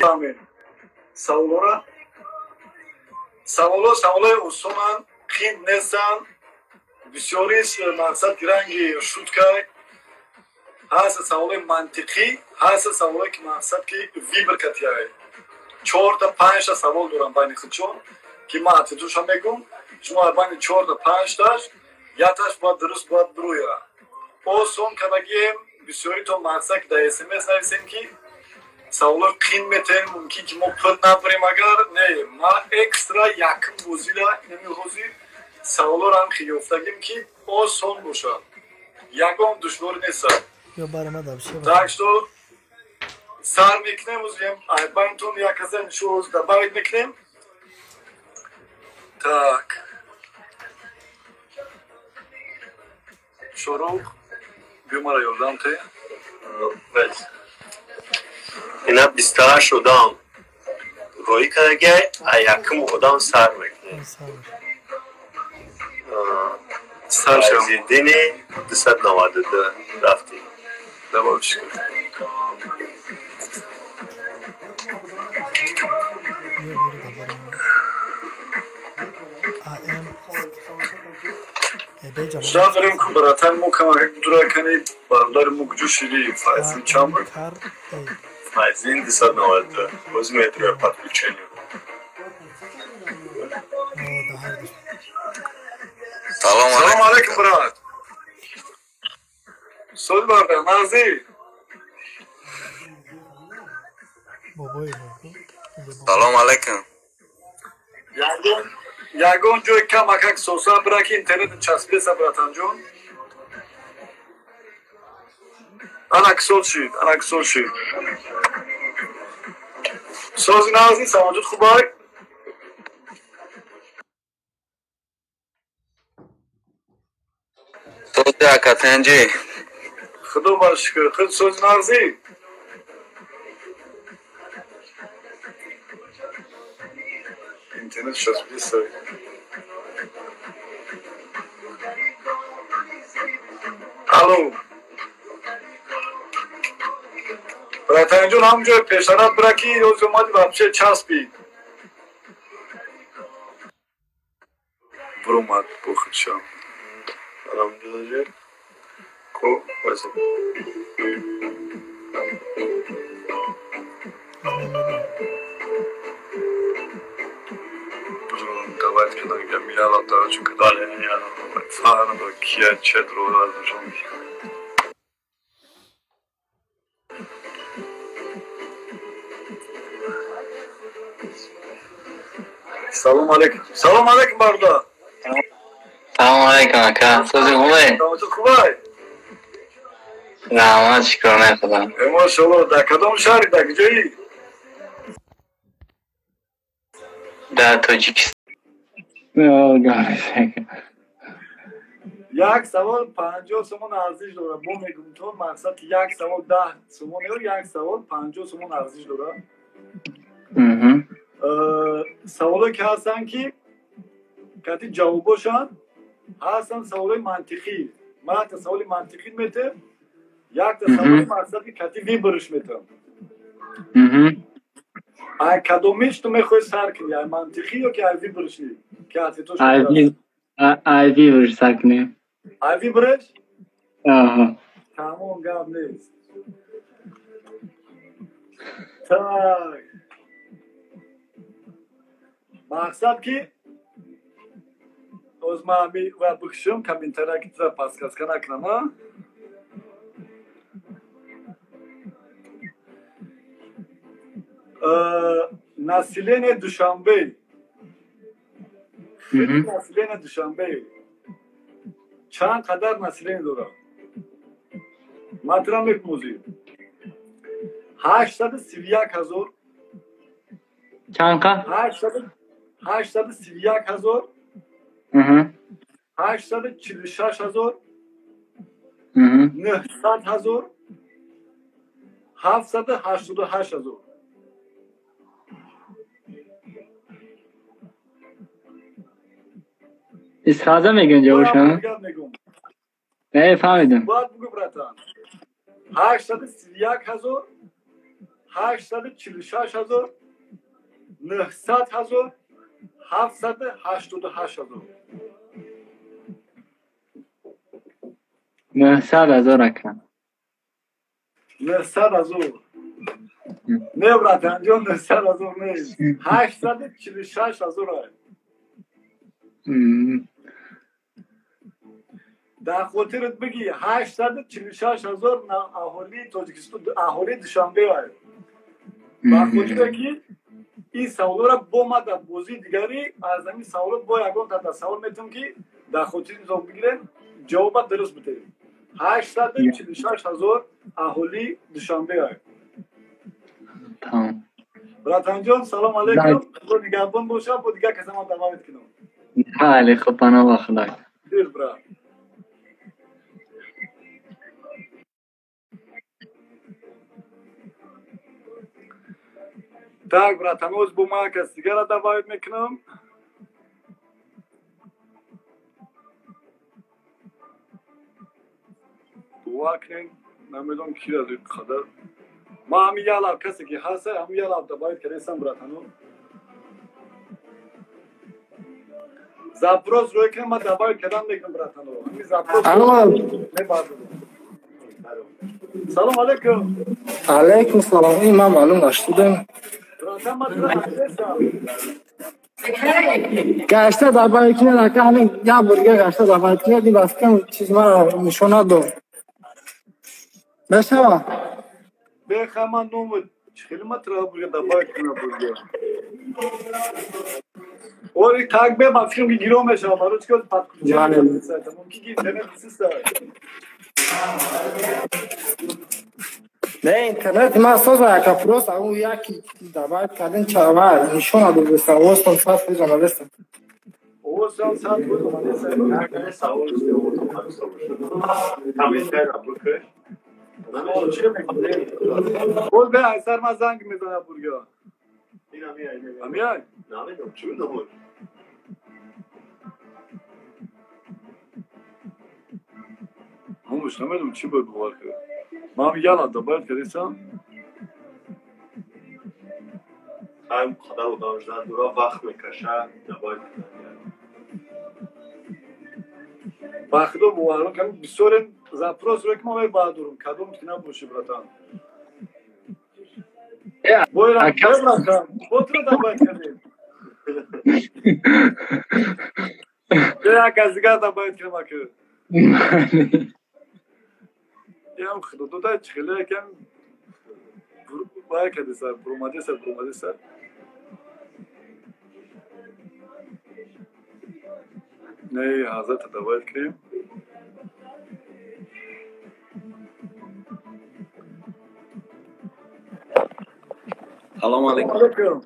Amin. Savolora. Savolay oson, qiyin nesan. Bisyoris maqsad girangi shutkay. Hasa savolay mantiqi, hasa savolay ki maqsad ki vibr katiyay. 4 تا 5 تا سوال دارم بین خودشون که ما اتتوش هم میگم شما بین 4 تا 5 تاش یاتش باید درست باید برویه او سون که بگیم بسیاری تو مقصد که در اسمس نویسیم که سوال قین میتین ممکن که ما پل نبریم اگر نه ما اکسترا یکم بوزیده نمی خوزی سوال رو هم خیلی افتگیم که او سون باشه یکم دشوار نیست یا برامد بشه تو سر میکنیم وزیم بینتون یک از این شوز دباید میکنیم так شروع بیمارا یادم تی بله اینا 28 آدم روی کنگه یکم آدم سر میکنیم سر شما زیدینی 292 رفتیم دبایش شما داریم که براتن مو کمک دورا کنید بردار مگجو شیری فایزین چند بود؟ فایزین 292 باز میتروی پتکو چنیم سلام علیکم برات سود برده نازی سلام علیکم یگون جوی کم اکک سوسا برا که اینترنت چسبیه سبراتن جون انکسول شید سوزی نازی سماجود خوبای سوزی اکتنجی خدا باشکر خود سوزی نازی اینترنت چسبیه سایی الو براتن جون همونجا پیشنهاد برا که روز اومدی بچه چسبید برو اومد بخود شم سلام جوزه کو بازی давайте когда я миллион отдачу кидали я фарно до кия четро разжон салом алейкум барда салом алейкум ака сӯзи хубе то хубай раҳмат шукрона худо машаллоҳ дар кадом шаҳри дар куҷоӣ дар тоҷикистон як савол 50 сомон арзиш дорад бо мегӯм то мақсад ки як савол 10 сомон ё як савол 50 сомон арзиш дорад саволое ки ҳастанд ки кати ҷавобошанд ҳастанд саволои мантиқӣ ман якта саволи мантиқӣ метем якта саволи мақсад ки кати вибриш метем ай кадомиш ту мехоҳӣ сар кунӣ ай мантиқӣ ё ки ай вибриши ки атитош ай вибриш сар кунӣ ай вибриш тамом гап нест так мақсад ки оз ман ва бикшум комментария ки тра паскаска накунам а население Душанбе население Душанбе чанд қадар население дорад матрам мекунузӣ 831,000 чанқа 831,000 846,000 900,000 788,000 استفاده میگن جوابشون نه فهمیدم باید بگو براتن 831,000 846,000 900,000 788,000 900,000 اکا 900,000 نه برادر جان 900,000 نیست 846,000 در خاطرت بگی 846,000 اهالی تاجیکستان اهالی دوشنبه های با خاطر که این سوال را با ما در بازی دیگری از این سوال با یکان تصور میتونم که در خاطر نظام بگیرن جواب درست بتیم 846,000 اهالی دوشنبه های تمام برادر جان سلام علیکم خدا نگهبان باشه با دیگه کسی ما دعوت کنم بله خب پناه بخدا دیر برا так брат هنوز با ما کسی دیگه را دعوت میکنم دعا کنین نمیدونم کی از این قدر ما همین یه لاب کسی که هست همین یه لاب دعوت کردیم برات هنوز زپروز روی که ما دعوت کردم میکنم برات هنوز همین زپروز سلام علیکم علیکم سلام این من معلوم نشدم براتم ما در هستم گشته در باید کنه در که همین یه برگه گشته در باید کنه دی بس کم چیز من نشونه دو بشنوه بخواه من نومد خیلی ما ترها برگه دعوت کنم برگه اوری تاک به من فکرم که گیرو میشه برای چکر پت کچه ممکنی که اینترنت سیسته نه اینترنت ما اساس و یکا پروس اون یکی در باید کردن چاور نشونه دو بسته وستم ساس پیجا نوستم اوستم ساعت بود اومده سر سوال است کمیتر ابوکه بود به ایسر ما زنگ میزنه برگه این همیای همیای نمیدونم چون نمون هموش نمیدونم چی باید بوار کرد ما هم یالا دبایت کردیسم هم خدا و داشتن دورا وقت میکشه نباید بخدا بوارم کنم بسیار زپروز روی که ما باید دورم کدوم کنم بوشی براتان بایرم براتان بود رو دبایت کردیم یک از دیگر دبایت کنم اکر یا خدا دو تا چخیله یکم باید کردی سر بروماده سر نه حضرت دبایت کریم سلام علیکم علیکم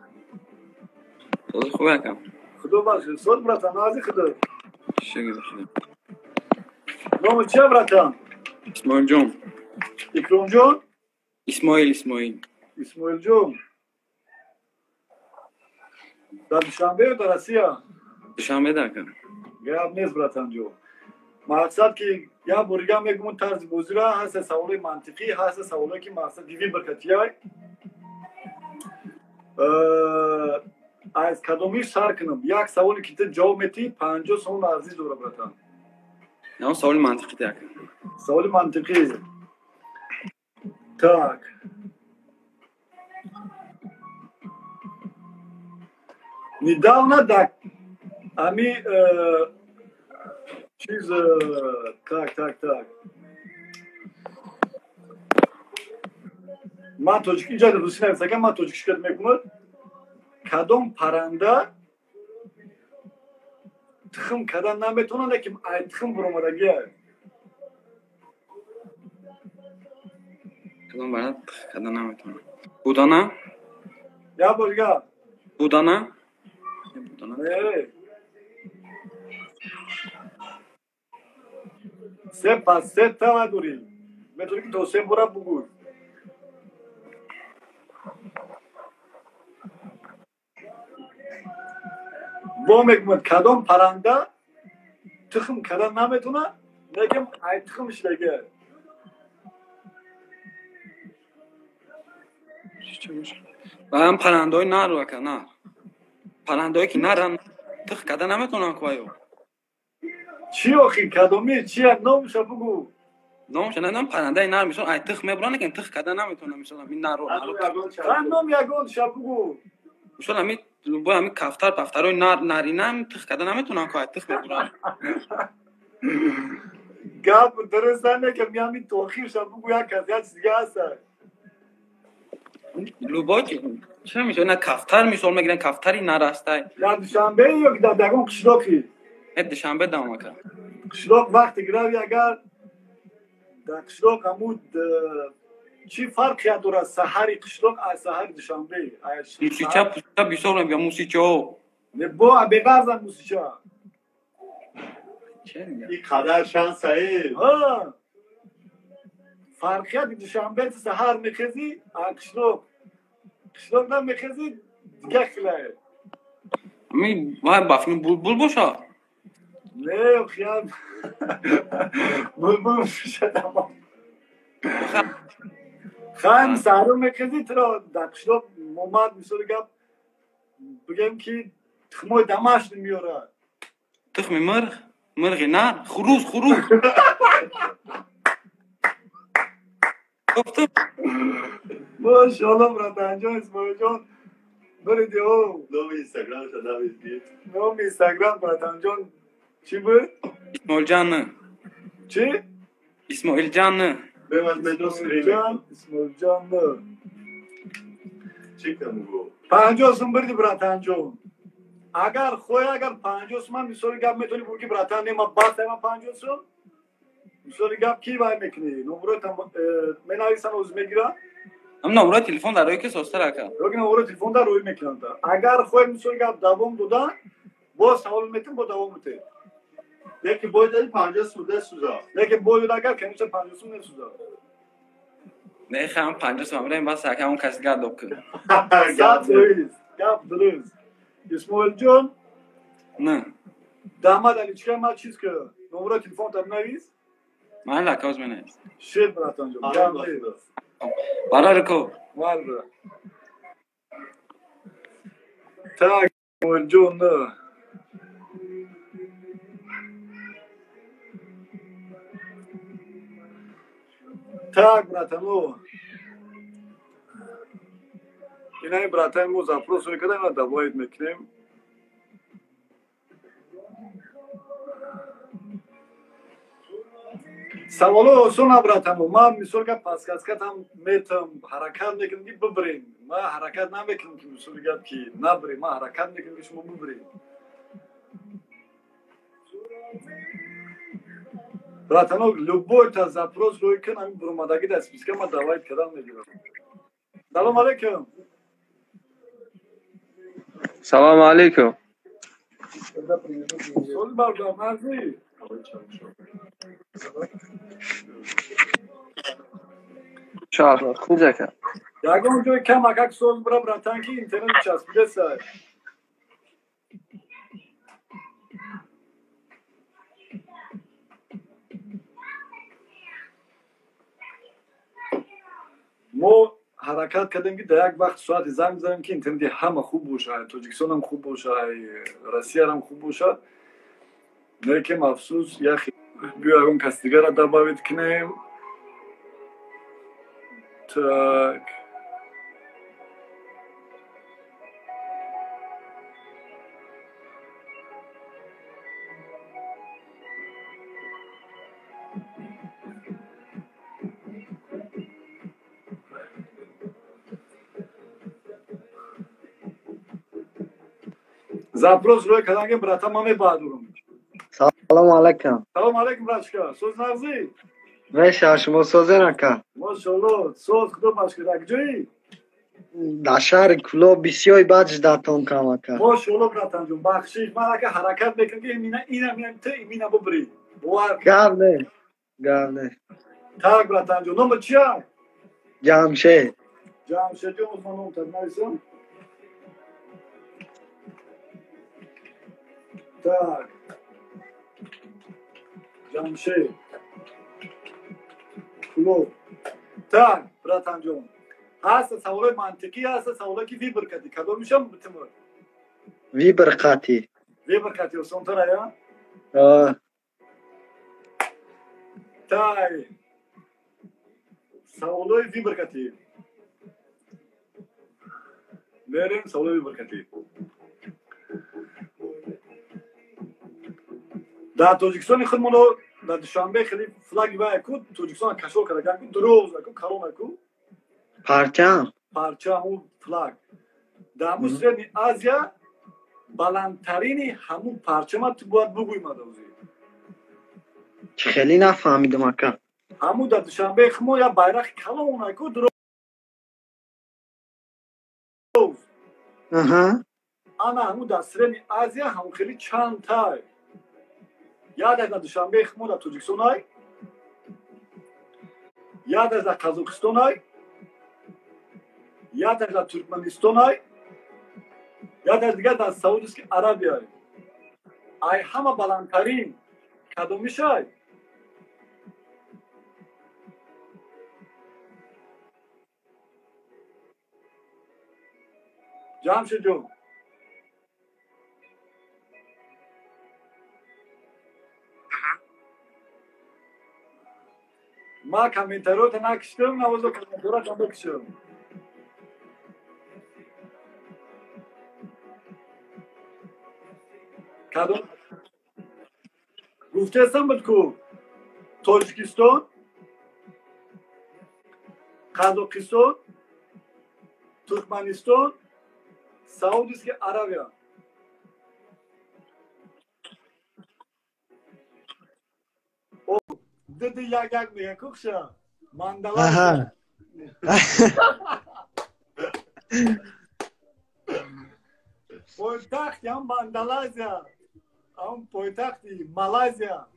خدا خوبه کم خدا باشه صد براتان نازی خدا شکر خدا نام چیه براتان اسماعیل جون اکرام جون اسماعیل اسماعیل جون در دوشنبه و در اسیا دوشنبه در کم گپ نیست براتان جون مقصد که یا برگم میگم طرز بازی را هست سوال منطقی هست سوالی که مقصد دیوی برکتی های از کدومیش سر کنم یک سوالی که تو جواب میتی 50 سوم ارزی دوره براتان نه سوال منطقی در کم سوال منطقی так недавно так ами чиз так من توجیک اینجا روسی نمیساگم من توجیک شکل میکنم کدام پرنده تخم کدام نمیتونه لیکن ای تخم برومدگی کدام برات کدام نمیتونم بودانا یا برگا بودانا سه پس سه تا دوری میتونی که دو سه برا بگوی با میگمد کدام پرنده تخم کدام نمیتونه لیکن ای تخمش لگه و هم پرنده‌های نر رو که نر پرنده‌ای که نرن تخ کردن نمیتونن کوایو چی آخی کدومی چی نامش بگو نامش ندارم پرنده نر میشون ای تخ میبرن که تخ کردن نمیتونن میشون این نر رو نام یگون شب بگو میشون همین با همین کفتر پفترای نرینه هم تخ کردن نمیتونن کوای تخ میبرن گپ درست نه که میامی توخیر شب بگو یک کسی دیگه هست لوبا چه میشه نه کفتر میشون میگیرن کفتری نرسته در دوشنبه یا که در دگون قشلاقی دوشنبه دام که قشلاق وقتی گروی اگر در قشلاق همود چی فرقی داره سحری قشلاق از سحر دوشنبه موسیچه پوسیچه بیسار نمیگه موسیچه ها نه با بگرزن موسیچه این قدر شانس هایی ها فرقیت دوشنبه سحر میخزی قشلاق قشلاق نمیخزی دیگه خیلی همین باید بافنی بول باشه نه خیال بلبل میشه تمام خواهیم سهرو میکردی ترا در قشلاق مومد میشه گپ بگم که تخمای دماش نمیاره تخمی مرغی نر خروز گفتم ماشاءالله برات انجام اسماعیل جان برید او نام اینستاگرام شده نمیدید نام اینستاگرام برات انجام چی بود؟ اسماعیل جان نه چی؟ اسماعیل جان نه بهم از مدرس اسماعیل جان نه چی کنم گو 50 سوم برید برات انجام اگر خوی اگر 50 سوم میسوری گپ میتونی بگی برات نما باز ما 50 سوم میسوری گپ کی وای میکنی نمرت من نویسن از میگیرم هم نمره تلفن در روی که سوستر اکا روی نمره تلفن در روی میکنن اگر خوی میسوری گپ دوام دادن باز سوال میتون با دوام میتون یکی باید داری 50 سوده سوزا لیکن باید اگر کنیش 50 سوم نسوزا نه خیلی 50 سوم بریم باز سکه همون کسی گرد دب کنه ساعت رویز گپ دروز اسماعیل جان نه داماد علی چیکار ما چیز که نمره تلفن تر نویس من لکاز منه شیر برات انجام جان برای رکو والله تاك والجون ده تاك براتمو اینای براتمو زاپروس رو کدام دبایت میکنیم سوالو سونا براتمو ما مثال که پاسکاسکت هم میتم حرکت میکنم که ببریم ما حرکت نمیکنم که مثال که نبریم ما حرکت میکنم که شما ببریم براتمو لبوی تا زاپروس روی کنم برومادگی دست بیسکه ما دوایت کدام میگیرم سلام علیکم سلام علیکم سوال بردار مرزی شهر خوب که یکم جای کم اگه سوال براتن که اینترنت چسبیده سر ما حرکت کردیم که در یک وقت ساعت زنگ زدیم که اینترنت همه خوب باشه تاجیکستان هم خوب باشه روسیه هم خوب باشه لیکن افسوس یخی بیا اون کس دیگر را دباوید کنیم tak Zaproś روی کدانگه براتا ما میبادورم سلام علیکم سلام علیکم براشکا سوز نغزی میشه شما سوزه نکن ماشاءالله سوز کدوم باشکا در کجایی در شهر کلو بسیاری بچ داتون کام کرد ماشاءالله براتان جون بخشیش من که حرکت میکنم که اینم ته اینا ببری بوار گرده تاک براتان جون نمبر چیه جمشید جمشید جون خانم تنایسم tak جمشید کلو tak براتان جون هست سوال منطقی هست سوال کی وی برکتی کدوم میشم بتمر وی برکاتی وی برکتی اصلا تو رایا تای سوال وی برکتی بریم سوال وی برکتی در تاجیکستان خودمونو در دوشنبه خیلی فلاگ وای کو تاجیکستان کشور کرده کو دروز کو کارون کو پرچم پرچم فلاگ در مصر آسیا بلندترین همون پرچم تو باید بگویم دوزی خیلی نفهمیدم اکا همون در دوشنبه خمو یا bayrak کلون کو دروز انا همون در سرین آسیا هم خیلی چند تای یاد از دوشنبه خمو در تاجیکستان های یاد از قزاقستان های یاد از ترکمنستان های یاد از دیگه در سعودی عربی های ای همه بلندترین کدومیش های جمشید جون ما کامنتارات نکشتم نوازو کامنتارات هم بکشم کدوم گفته هستم بدکو تاجیکستان قزاقستان ترکمنستان سعودی عربی دیدی یک میگه کوکشا ماندلا پایتخت هم ماندالازیا هم پایتختی مالازیا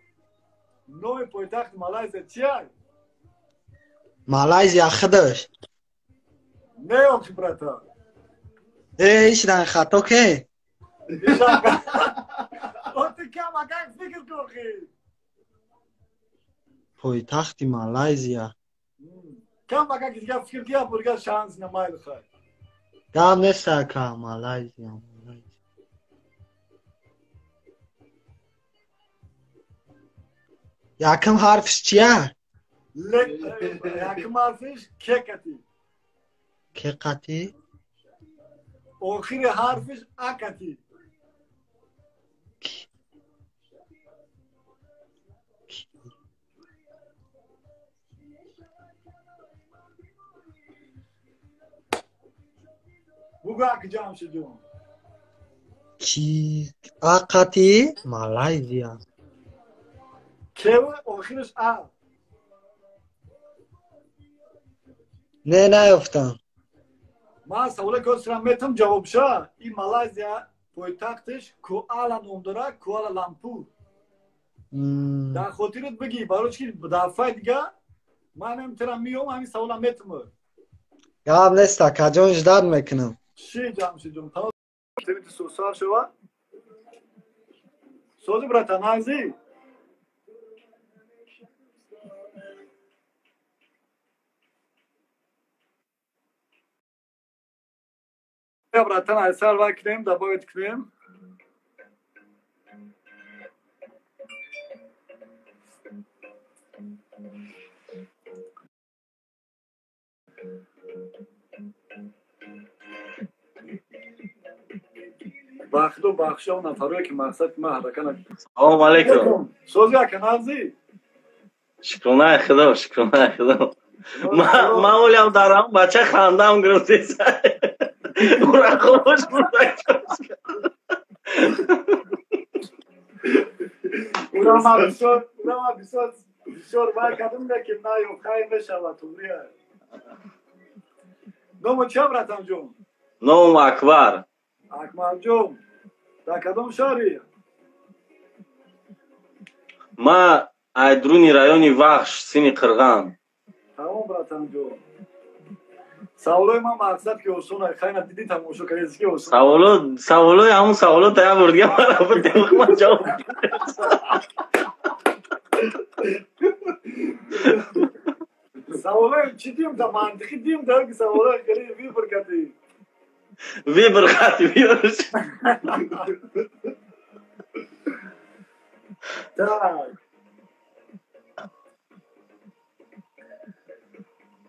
نوع پایتخت مالازیا چیه؟ مالازیا خداش نه اوکی براتا ایش رنگ خطا که او تو کم اگر فکر کنی پایتخت مالازیا کم اگر دیگه فکر کیا برگه شانس نماید خواهد دام نستا که مالازیا یکم حرفش چیه؟ یکم حرفش که کتی که قطی؟ آخر حرفش اکتی بگو اک جمشید جون چی؟ اقتی؟ مالازیا که آخرش نه افتم من سوال که سرم میتم جواب شد این مالازیا پایتختش کوالا نام داره کوالا لامپور در خاطرت بگی برای چی دفعه دیگه من نمیتونم میام همین سوالم میتم دام نستا که جونش داد میکنم چی جمشید جون تا تریت سوسار شوا سوزی براتا نازی براتن اثر وکنیم دبایت کنیم وقت و بخش و نفروی که مقصد ما حرکه نکنیم سلام علیکم سوزی اکن نازی شکرانه خدا شکرانه خدا ما اولیم دارم بچه خاندم گرفتی سای او را خوش بودک اونا ما بسیار باید کدوم دکیم نایو خیلی بشود توریه نومو چه براتم جون؟ نوم اکبر اکبر جون در کدوم شهری؟ ما ایدرونی رایونی وخش سینی قرغان تمام براتم جون سوالای من مقصد که اصول خیلی دیدی تماشا کردی که اصول سوالای همون سوالات تایا بردگه من را بردیم من جواب Savola çi diyeyim de mantıklı diyeyim de ki savola kare bir bırkatı. Bir bırkat diyoruz. Так.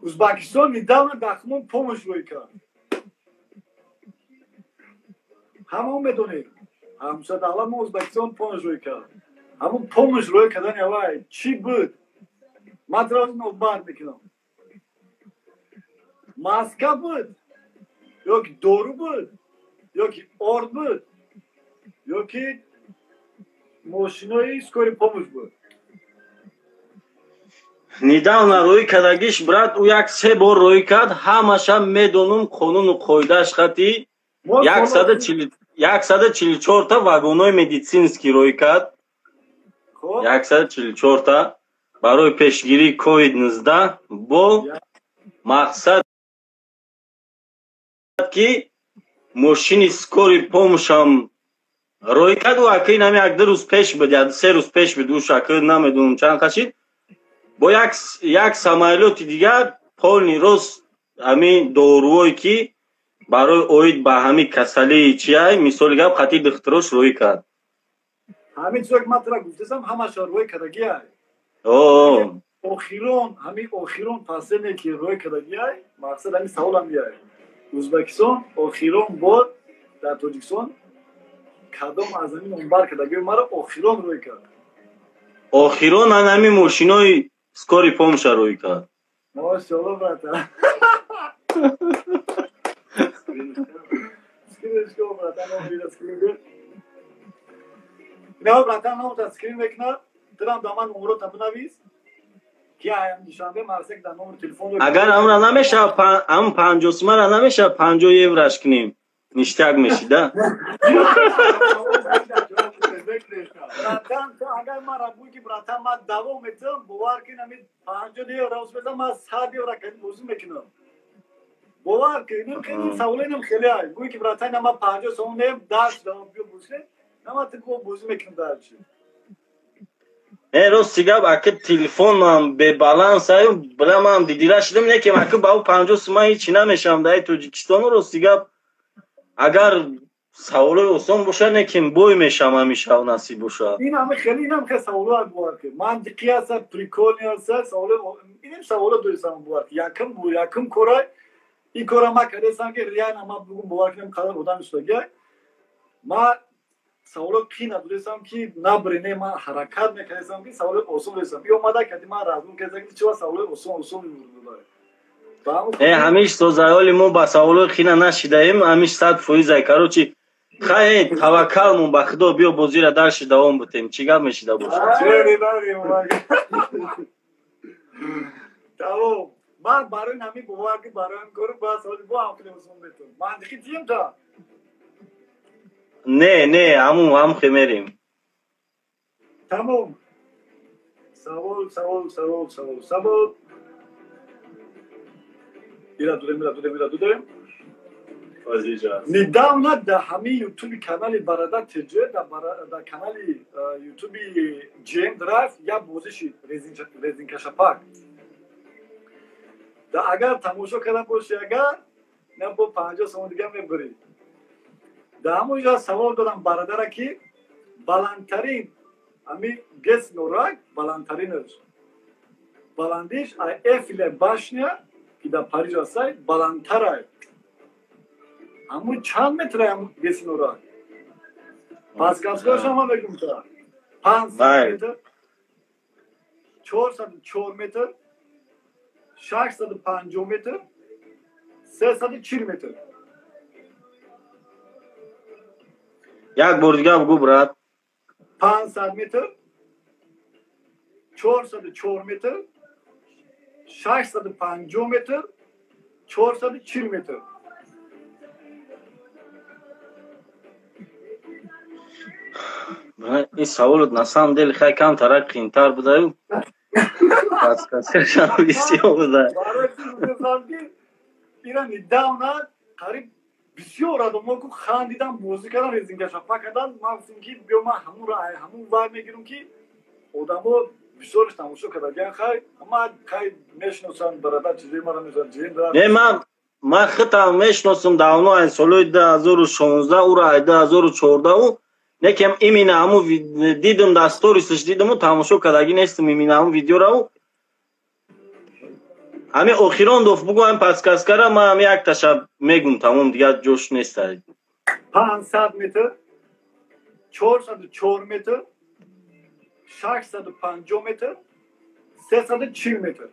Узбекистан недавно дахмон помощь ройка. Хамон медонед. Хамсад алам Узбекистан помощь ройка. Хамон помощь ройка дан явай. Чи буд? Матраз нобар мекунам. Маска буд. Yoki doğru буд. Yoki ord буд. Yoki машиной скорой помощь буд. Недавно рӯй кардагиш брат ӯ як се бор рӯй кард ҳамашам медонум қонуну қоидааш хати 144 та вагонои медицинский рӯй кард 144 та барои пешгирии COVID-19 бо мақсад ки мошини скори помощам рӯй кард ӯ акӣ нами як ду рӯз пеш буд я се рӯз пеш буд ӯ шакл намедонам чанд кашид бо як самолёти дигар полни рост ҳамин доруое ки барои оид ба ҳамин касалии чиай мисоли гап хати бихтирош рӯй кард. ҳамин чизо ки ман тура гуфтам ҳамаша рӯй кардагиай. охирон пасене ки рӯй кардагиай мақсад ҳамин саволам яй. Узбекистон охирон бод дар Тоҷикистон кадом аз ҳамин онбар кардагиҳои маро охирон рӯй кард. охирон ҳамин мошинои скори помоща рӯй кард. Машоалло брата. Скриншко брата, номер скрин. Ина брата номер скрин мекунад. Дурам да ман номеро табинавис. Ки аям нишонда марсек да номер телефон. Агар амра намешав ам 50 сумара намешав 50 еврош кинем. Ништяк мешида. Братан, агар ман рабуки братан ман давом метам, бовар ки нами 50 евро роз безам ман 100 евро кани бозӣ мекунам. Бовар ки ин ки саволенам хеле ай. Гӯй ки братан нама 50 сом нем даш давом биё бозӣ. Нама ту бозӣ мекунам дарчи. Рости гап аки телефонам бебаланс аю биламам дидира шидам не ки аки ба 50 сума ҳичи намешам дар Тоҷикистон рости гап агар саволои осон боша не ки бой мешам ҳамиша насиб боша. Ин ҳама хеле инам ки саволо бовар ки мантиқӣ аст, приколӣ аст, саволо инем саволо дӯстам бовар ки якум кора ин кора ма кардесам ки реально ма бугум бовар кинам қадар одам истодагиай. Ма саволо қина дӯстам ки набрине ма ҳаракат мекардесам ки саволо осон дӯстам. Ё омада ки ма разум кардам ки чива саволо осон мебурдад. ҳамиш созаёли мо ба саволои қина нашидаем ҳамиш 100% короче хай таваккалмон ба худо биё бозира дарши давом бутем чӣ гап мешида боша. Тамом ман барои нами бовар ки бароям кору ба соли бо ам қиле осон метон. Мантиқи тием та. Не ҳам хемерем. Тамом. Савол. Ира дудем. Недавно да ҳамин ютуби канали барада тҷ да канали ютуби GM Drive як бозӣ шид резинкашапак. Да агар тамошо карда бошӣ агар на бо 50 сом дига мебурӣ. Да ҳамонҷо савол додам барадара ки баландтарин ҳамин гес норак баландтаринаш. Баландиш Эйфеле башня ки дар Париж астай баландтарай. Аммо чанд метр ам геси нора? Пас каскош ама бегум та. 500 метр. 404 метр. 650 метр. 340 метр. Як бор дига бигӯ брат. 500 метр. 404 метр. 650 метр. 440 метр. این سوالات на самом деле хай камтар қиинтар будаю. Подсказкашам бисёр буда. Ира недавно қариб бисёр одамон ку хандидан бозӣ кардан резинкашапак кардан. Ман гуфтам ки биё ман ҳамун вай мегирам ки одамо بسیارش تماشا کردن خیلی اما خیلی میشناسن برادر چیزی ما رو میزن جیم دارن نه من خطا میشناسم داونو این سالوی 2016 او را 2014 او نکم ایمین همو دیدم در ستوریسش دیدم و تماشا کردگی نیستم ایمین همو ویدیو را او همه اخیران دوست بگو هم پس کس کرده ما هم یک تشب میگم تمام دیگه جوش نیست 500 متر 404 متر 650 متر 340 متر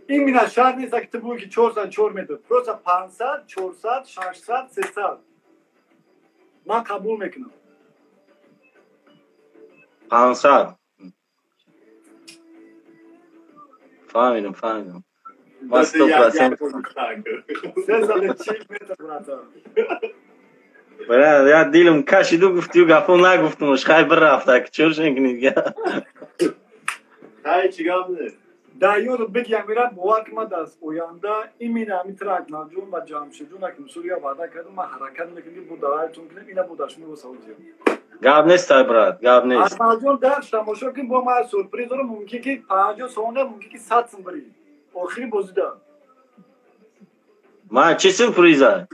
این مینا شهر نیست که تو بگی 404 متر پروسا 500 400 600 300 من قبول میکنم 500 فهمیدم ما 100% 340 متر براتر برای یا دیلم کشیدو گفتی و گفت نگفتمش خیلی بر رفته که چورش نکنید خیلی چیگاه بده دایور بگیم میرم بواک ما دست اوینده این مینا میترک نجوم و جامشجون اکیم سوریا وعده کردم ما حرکت میکنیم بود دوایتون کنیم اینا بودش میگو سعودی گاب نیست برات گاب نیست احمدجون درش تماشا کنیم با ما سورپریز رو ممکنه که 50 سونه ممکنه که 100 سم بری آخری بازیده ما چی سورپریزه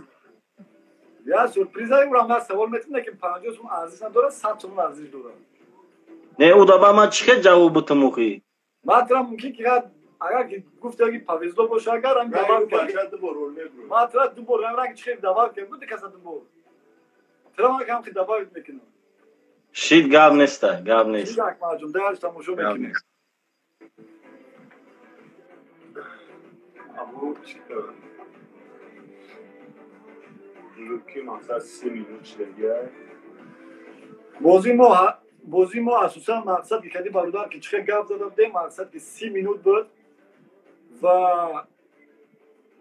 یا سورپریز های اون ما سوال میتونه که 50 سم ارزش نداره 100 سم ارزش داره نه او دابا ما چه جواب بتموخی ماترا ممکنه که اگر که گفته که پاویزدو باشه اگر هم دوام کرد ماترا دو بار هم رنگ چه دوام کرد بود کسا دو بار ترا ما کم که دوام میکنه شید گاب نیست گاب نیست شید احمدجون درش تماشا میکنه ابو چیکار که مثلا 3 میلیون دیگه بازی ما اساسا مقصد که کدی برادر که چه گپ زدم ده مقصد که 30 مینوت بود و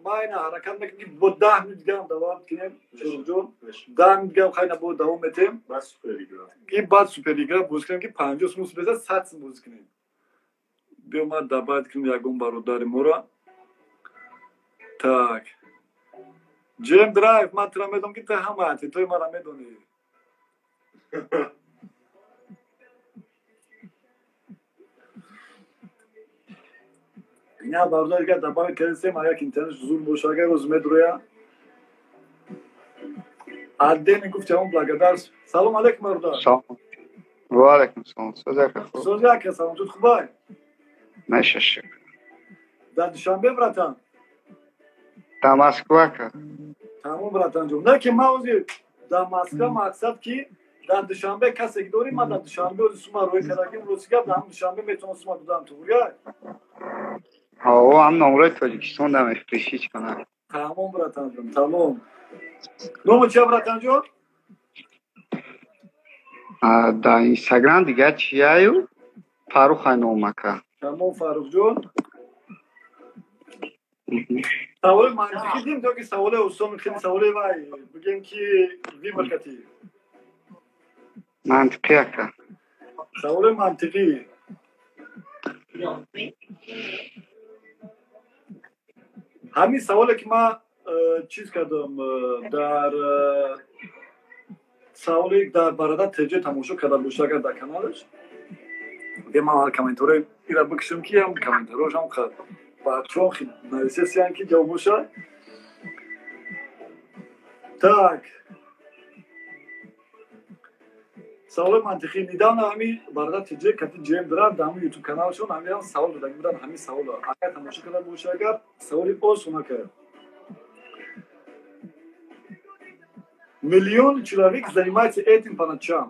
ما این حرکت میکنیم با 10 مینوت دیگه هم دوام کنیم شروع 10 مینوت دیگه خیلی با دوام میتیم بعد سوپرلیگا این بعد سوپرلیگا بازی کنیم که 50 سم بزنه 100 سم بازی کنیم بیا ما دعوت کنیم یگون برادر ما را так جیم درایو من ترا میدونم که تو هم هستی توی ما را میدونی اینا برادر که دبای کلیسه ما یک اینترنت زور باشه اگر روز میدرویا عده میگفت همون بلاگدار سلام علیکم برادر سلام و علیکم سلام سوزیا که سلام تو خوبای نشش در دوشنبه براتان دمسکو که تمام براتان جو نه که ما اوزی در مسکو مقصد که در دوشنبه کسی که دوری ما در دوشنبه روز سوما روی کردیم روزی که در دوشنبه میتونم سوما دادم تو بیا او هم نمره تاجیکستان دم افریشیچ کنه تمام براتان جو تمام نومو چه براتان جو در اینستاگرام دیگه چیه فاروق نومکه تمام فاروق جون سوال منطقی دیم تو که سوال اصلا خیلی سوال وای بگیم که وی مرکتی منطقیه که سوال منطقی همین سوالی که ما چیز کردم در سوالی در برادر تجه تماشا کردم باشه اگر در کانالش به ما هر کامنتوری ایرا بکشم که هم کامنتوراش هم خد بچه‌ها خیلی نرسیدن که جواب باشه так سوال منطقی نیدان همی برادر تجه کتی جیم درد دامو یوتیوب کانالشون همی هم سوال دادن بودن همین سوال اگر تماشا کردن باشه اگر سوالی اوسونا کرد Миллион человек занимается этим по ночам.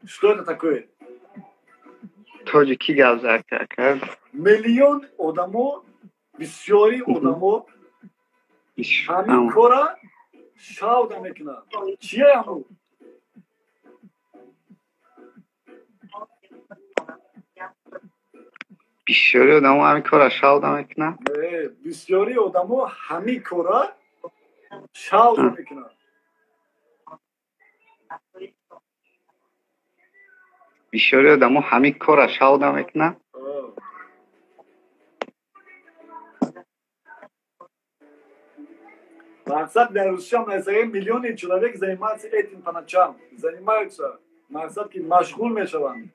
Что это такое? Тоджики гавзака кард. Миллион одамо, бисёри одамо ҳамин кора шавда мекунад. Чие ҳамун? бисёри одамо ҳамин кора шавда мекунад? бисёри одамо ҳамин кора шавда мекунад. бисёри одамо ҳамин кора шавда мекунад? мақсад дар Русия масалан миллиони человек занимается этим по ночам, занимаются. Мақсад ки машғул мешаванд.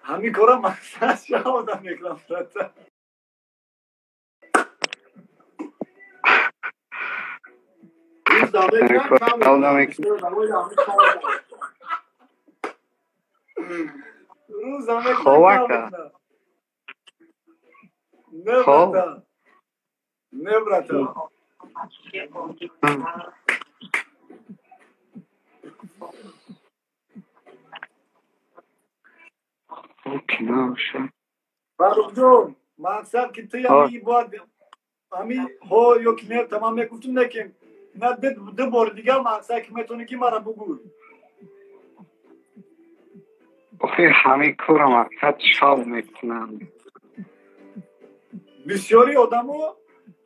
Ҳамин кора мақсад шавода мекунам. Не, брата. Фаррух, мақсад ки ту ҳами бод ҳами ҳо ё ки не тамом мегуфтум некин на ду бор дигар мақсад ки метавонӣ ки мара бугӯй. охир ҳамин кора мақсад шав мекунанд. бисёри одамо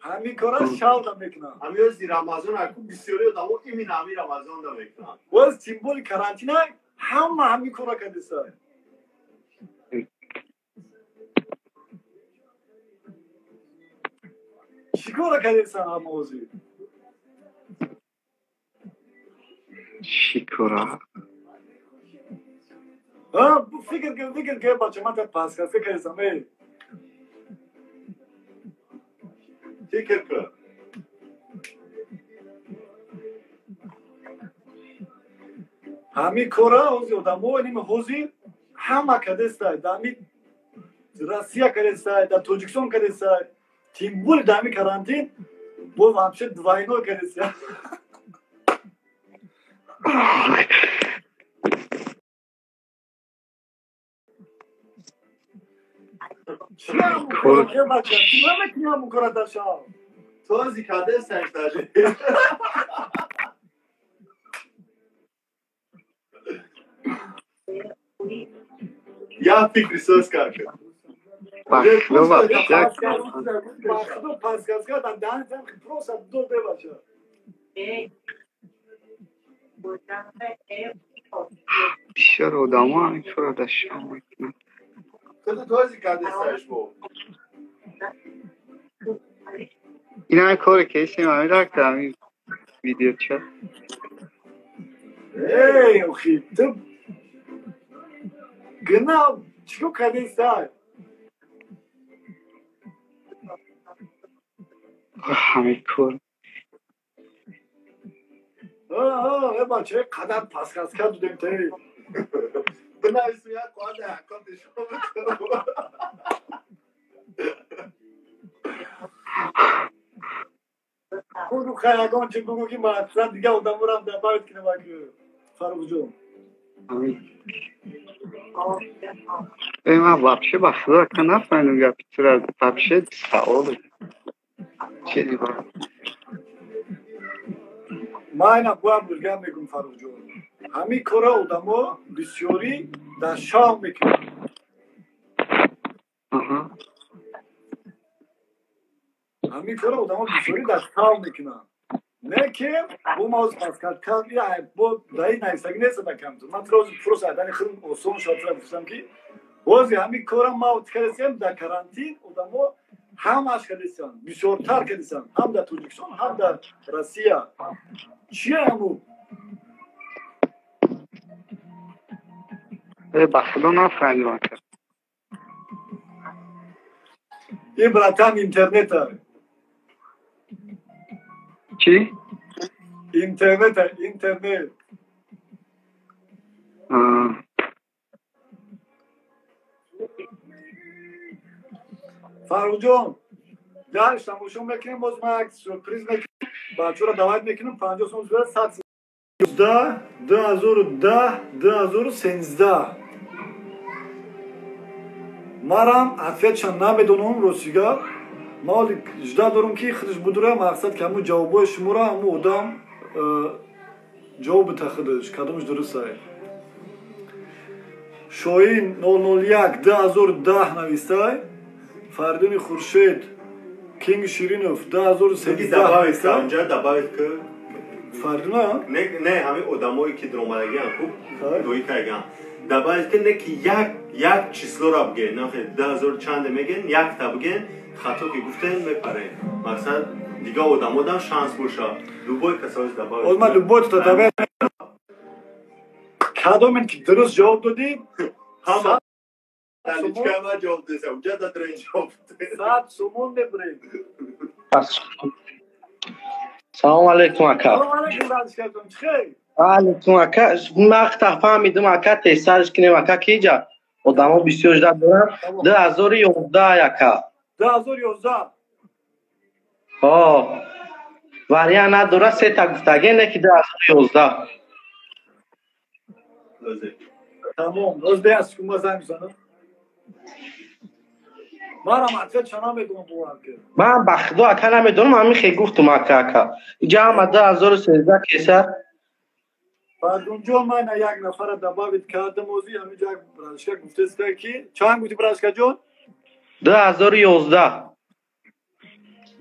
ҳамин кора шавда мекунанд. ҳамин рӯзи рамазон аку бисёри одамо имин ҳамин рамазонда мекунанд. боз символи карантина ҳама ҳамин кора кардисад. چی کار کردیسن هم موضوع؟ چی کاره؟ فکر که بچه من تا پس کسی کردیسن فکر که همین کاره حوزی آدم ها نیم حوزی همه کردیسن در روسیه کردیسن در توجیکستان کردیسن تیم بول دامی карантин бо вообще двойной кардисия. Чиам кора бача, чиам киам кора даша. توزی کرده سنجتاجی یا فکری سوز کرده بخلو بخشک بخلو پاسکاسکا در دانتم که پروسا دو بباشه بیشتر آدم ها همین کار داشتم میکنن. تو توزی کرده سرش بو این همه کار کشیم همین رکت همین ویدیو چه ای اخی تو گناه چیکو کرده سای همین کار بچه قدر پاسکاسکا دودیم تایی بنایسو یا قواده حکاتش رو بکنم خودو خیاگان چه بگو که مقصد دیگه آدم رو هم در باید کنه باید فاروق جون من вообще بخدا که نفهمیدم یا پیتر вообще سوال چه دیگه ما اینا با هم برگم میگم فاروق جون همین کاره آدم ها بسیاری در شام میکنن همین کاره آدم ها بسیاری در شام میکنن نه که bu moz paskat kal ya bu dayı neyse neyse bakam man troz fursa dani khrum oson şatra gufsam ki boz hami kora ma tkelsem da karantin odamo ham ashkalisan bisortar kedisan ham da Tojikiston ham da Rossiya chiamu بخدا نفهمیدم این براتم اینترنت هست چی؟ اینترنت هست اینترنت فاروق جان درش تماشا میکنیم باز ما یک سورپریز میکنیم بچه را دعوت میکنیم 50 سال زود 100 2010 2013 марам ответчан намедонам ростига мали жда дорам ки худаш будура мақсад ки ҳамун ҷавобҳои шуморо ҳамун одам ҷавоб битахидаш кадомаш дурустай шоин 001 2010 навистай фардуни хуршед кинг ширинов 2013 фардуна не ҳамин одамое ки дромадагиан хуб доӣ кардагиан دبایت که نکی یک چیزلو را بگه نخی 10,000 چند میگن یک تا بگن خطو که گفتن میپره مثلا دیگه آدم شانس باشه لوبای کسایش دبایت اوز من لوبای تو دبایت کدوم که درست جواب دادیم همه دلیچکه ما جواب دیسه اونجا دا ترین جواب دیسه 100 سومون ببریم سلام علیکم اکا سلام علیکم دلیچکه جون چخیر علیکم اکا مقطع فهمیدم اکا تیسرش کنیم اکا کیجا آدم ها بسیار جد دارن 2011 اکا 2011 وریا نداره سه تا گفتگی نکی 2011 تمام روز بیاست که ما زنگ بزنم من هم حتی چنا میدونم بورم که من بخدا اکا نمیدونم همین خیلی گفتم اکا اینجا هم 2013 کیسه بعد اونجا من یک نفر دباوید کردم موضوعی همینجا براشکه گفته است که چند گفتی براشکه جون 2011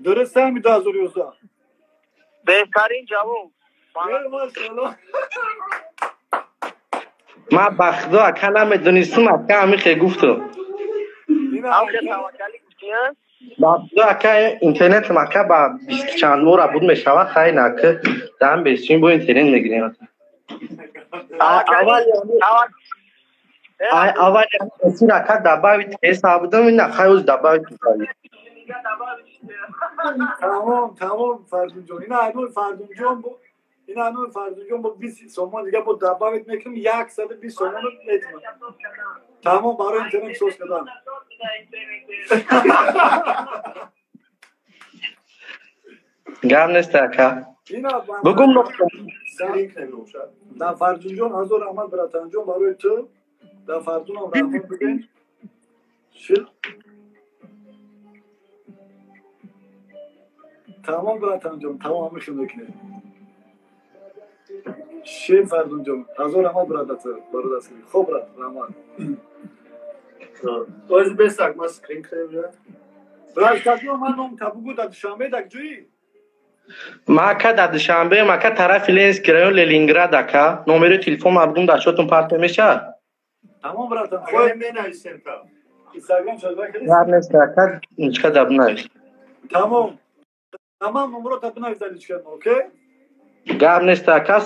درسته همین 2011 بهترین جواب ماشاءالله من بخدا اکا نمیدونستم اکا همین خیلی گفتم بخدا اکا اینترنت مکا با 20 چند مورا بود میشوه خیلی نکه دم بیستیم با اینترنت میگیریم اول کسی رکا دباوید حساب بودم این نخواهی دباوید میکنی تمام فردون جون این هنون فردون جون با 20 سومان دیگه با دباوید میکنم 120 سومان میتونم تمام برای اینترنت سوز کردم گم نیست اکا بگم نقطه در فردون جون حضور احمد براتن جون برای تو در فردون هم رحمان بگن شل تمام براتن جون تمام همیشون بکنه شل فردون جون حضور احمد برادر خوب رحمان اوز بسک ما سکرین کریم براش کجو من نام تبوگو در دوشنبه دک جویی ماکا در دوشنبه ماکا طرف لینس کرایون لینینگراد اکا نمره تلفن مردم داشتون پارت میشه تمام براتن خواهی می نویسیم تا اینستاگرام شد بکنید گم نیست اکا اینچکا دب نویست تمام نمرو تا بنویس دلیچ کردم اوکی گم نیست اکا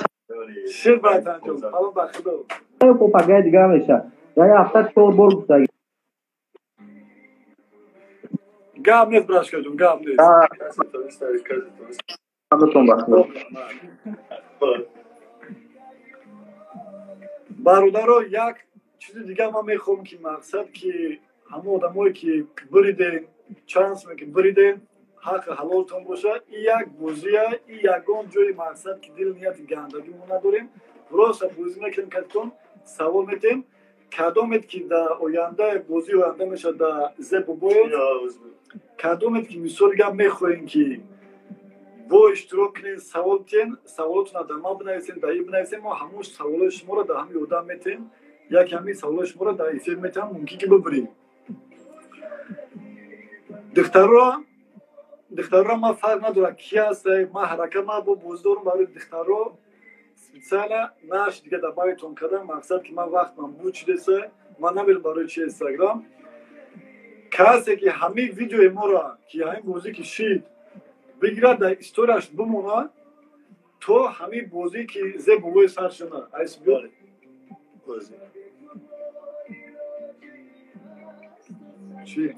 شیر براتن جون حالا بخدا پاپاگای دیگه میشه یا هفته چور بار گفتگی گام نیست براش کجون گام نیست همتون بخدا برادرها یک چیز دیگه ما میخوام که مقصد که همه آدمایی که بریدین چانس میکنین بریدین حق حلالتون باشه این یک بوزیه این یگان جای مقصد که دل نیت گندگی مون نداریم راست بوزی میکنیم کتون سوال میتیم کدومت که در آینده بوزی آینده میشه در زب باید کدومت که مثال گم میخواین که با اشتراک کنین سوال تین سوالتون در ما بنویسین در این بنویسین ما همون سوال شما را در همین یادم میتیم یک همین سوال شما را در ایفیر میتیم ممکن که ببریم دخترها ما فرق نداره کی هست ما حرکت ما با بوزدارم برای دخترها سپیسیاله نش دیگه در بایتون کردم مقصد که من وقت من بود چی دسته من نمیرم برای چی اینستاگرام کسی که همین ویدیوی ما را که همین بوزی که شید بگیره در استوریش بمونه تو همین بوزی که زی بگوی سر شنه ایس بیاره بوزی چی؟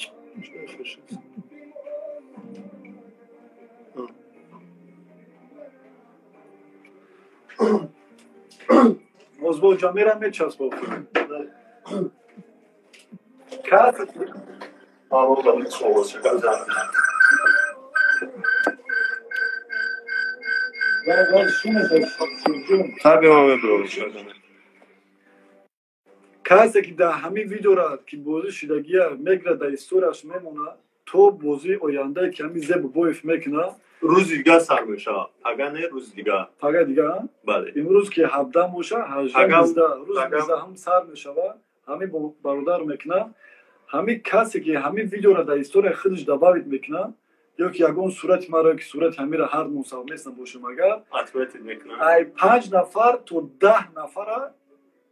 موضوع جامعه را میچسب بکنیم کسی آمون باید صحبت شکل زمین کسی که در همین ویدیو را که بوزی شدگیه میگره در استوریش میمونه تو بوزی آینده که همین زب بایف میکنه روز دیگه سر میشه اگر نه روز دیگه فقط دیگه بله امروز که 17 موشه 18 روز 19 هم سر میشه همین برادر میکنه همین کسی که همین ویدیو را در استوری خودش دباوید میکنه یا که یگان صورت مرا که صورت همین را هر مساوی نیستن باشه مگر اتویت میکنه ای 5 نفر تو 10 نفر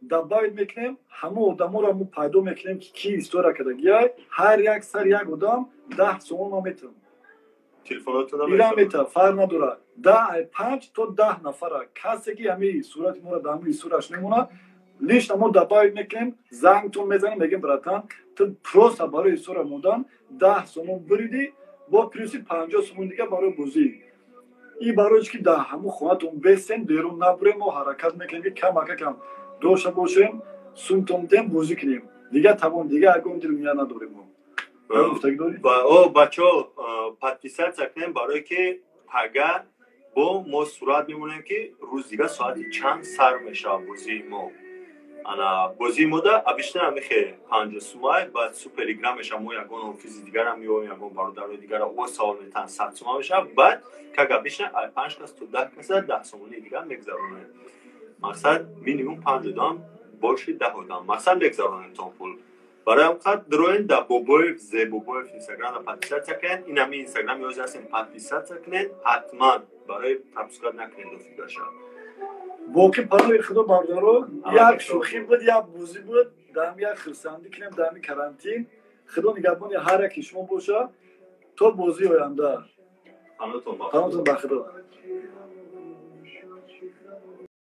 дабавит мекунем, ҳама одаморо мо пайдо мекунем ки ки истора карда гияй, ҳар як сар як одам 10 сомон ма метавонам. Иран мета фарқ надорад. 5 то 10 нафара. Касе ки ҳами сурати моро дар ҳамин истораш намона, лишна мо дабавит мекунем, зангтон мезанем, мегем братан, ту просто барои истора модан 10 сомон бириди, бо плюси 50 сомон дига барои бозӣ. И барои ки дар ҳамун хонатон бесен, берун набурем, мо ҳаракат мекунем ки кам дошта бошем, сумтон дем бозӣ кунем. Дига табон, дига ягон дил ния надорем мо. бачаҳо подписатсия кунем барое ки ага бо мо сурат мемонем ки рӯз дига соати чанд сар мешавад бозии мо. ана бозии мода абиштар мехе 50 сомай, баъд суперигра меша, мо ягон офиси дигарам меёвем, ягон бародарои дигара о савол метан 100 сома мешавад, баъд кага бишна 5 кас то 10 каса 10 сомони дигар мегзаронем. мақсад минимум 5 одам боши 10 одам мақсад мегзаронем тон пул. برای همقدر دروین در بابایف زیبابایف اینستاگرام پادیسات کنید. این همی اینستاگرام یوز هستیم پادیسات کنید. حتما برای تبسکات نکنید دوستی داشته. باقی پناه خدا باردارو یک شوخی بود یا بوزی بود دام یک خرسندی کنیم دامی کرانتین خدا نگهبانی هر یکی شما باشه تو بازی آینده. پناهتون با خدا.